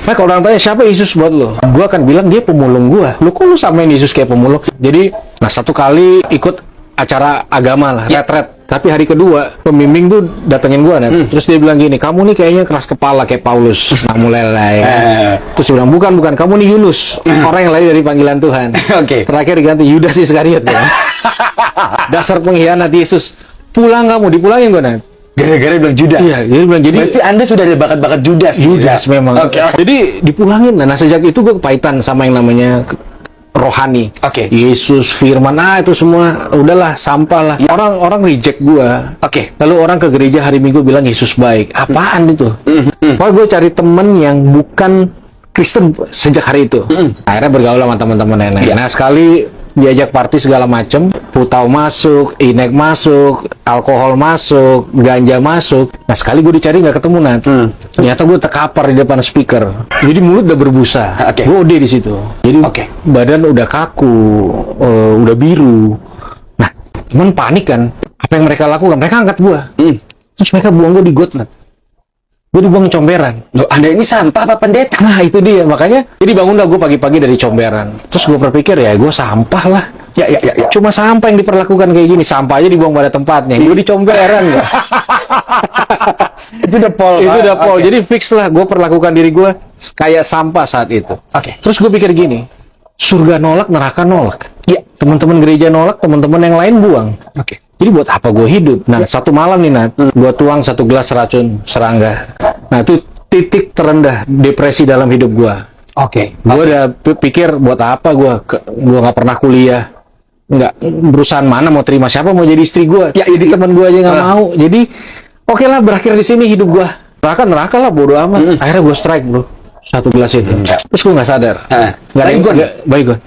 Nah, kalau orang tanya siapa Yesus buat lo, gue akan bilang dia pemulung gue. Lu kok lu samain Yesus kayak pemulung? Jadi, nah satu kali ikut acara agama lah, retret. Tapi hari kedua, pembimbing tuh datengin gue, terus dia bilang gini, kamu nih kayaknya keras kepala kayak Paulus. Nah, mulailah ya. Terus dia bilang, bukan, kamu nih Yunus, orang yang lain dari panggilan Tuhan. Terakhir diganti Yudas Iskariot. Kan? Dasar pengkhianat Yesus. Pulang kamu, dipulangin gue, Nat. Gara-gara bilang Judas. Iya, dia bilang jadi. Berarti Anda sudah ada bakat-bakat Judas. Judas memang. Jadi dipulangin. Nah, sejak itu gue kepahitan sama yang namanya rohani. Yesus, Firman, itu semua udahlah sampah lah. Orang reject gue. Lalu orang ke gereja hari Minggu bilang Yesus baik. Apaan itu? Pokoknya gue cari temen yang bukan Kristen sejak hari itu. Akhirnya bergaul sama teman-teman nenek. Nah, sekali diajak party segala macem, putau masuk, inek masuk, alkohol masuk, ganja masuk. Nah, sekali gue dicari nggak ketemu, Nat. Ternyata gue terkapar di depan speaker. Jadi mulut udah berbusa. Gue OD di situ. Jadi badan udah kaku, udah biru. Nah, temen panik kan. Apa yang mereka lakukan? Mereka angkat gue. Terus mereka buang gue di got, Nat. Gue dibuang comberan. Loh, Anda ini sampah apa pendeta? Nah, itu dia. Makanya, jadi bangun dah gue pagi-pagi dari comberan. Terus gue berpikir, ya gue sampah lah. Ya. Cuma sampah yang diperlakukan kayak gini. Sampah aja dibuang pada tempatnya. Gue di comberan. Itu udah Paul. Itu udah Paul. Jadi fix lah. Gue perlakukan diri gue kayak sampah saat itu. Terus gue pikir gini. Surga nolak, neraka nolak. Teman-teman gereja nolak, teman-teman yang lain buang. Jadi buat apa gue hidup? Nah, satu malam nih, Nat, gue tuang 1 gelas racun serangga. Nah, itu titik terendah depresi dalam hidup gue. Gue udah pikir buat apa gue nggak pernah kuliah, nggak perusahaan mana mau terima siapa mau jadi istri gue. Jadi teman gue aja nggak mau. Jadi oke lah, berakhir di sini hidup gue. Neraka lah, bodo amat. Akhirnya gue strike, bro, 1 gelas itu. Terus gue nggak sadar. Baygon.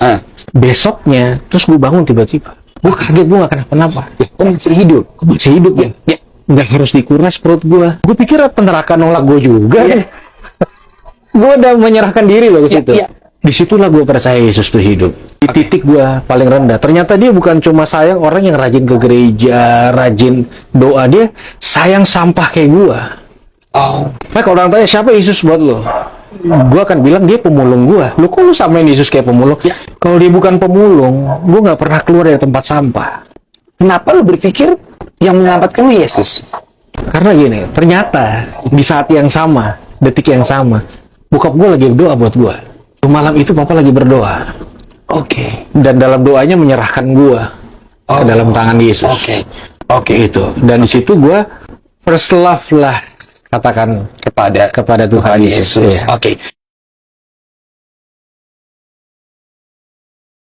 Besoknya, terus gue bangun tiba-tiba. Gue kaget, gue gak kenapa-napa. Kok masih hidup? Ya. Nggak harus dikuras perut gue. Gue pikir neraka nolak gue juga. Gue udah menyerahkan diri loh ke situ. Disitulah gue percaya Yesus tuh hidup. Di titik gue paling rendah. Ternyata dia bukan cuma sayang orang yang rajin ke gereja, rajin doa. Dia sayang sampah kayak gue. Nah, kalau orang tanya siapa Yesus buat lo, gue akan bilang dia pemulung gue. Lu kok lu samain Yesus kayak pemulung? Kalau dia bukan pemulung, gue nggak pernah keluar dari tempat sampah. Kenapa lu berpikir yang menyelamatkan lu Yesus? Karena gini, ternyata di saat yang sama, detik yang sama, bokap gue lagi berdoa buat gue. Malam itu papa lagi berdoa. Dan dalam doanya menyerahkan gue ke dalam tangan Yesus. Itu. Dan di situ gue first love lah, katakan kepada Tuhan Yesus.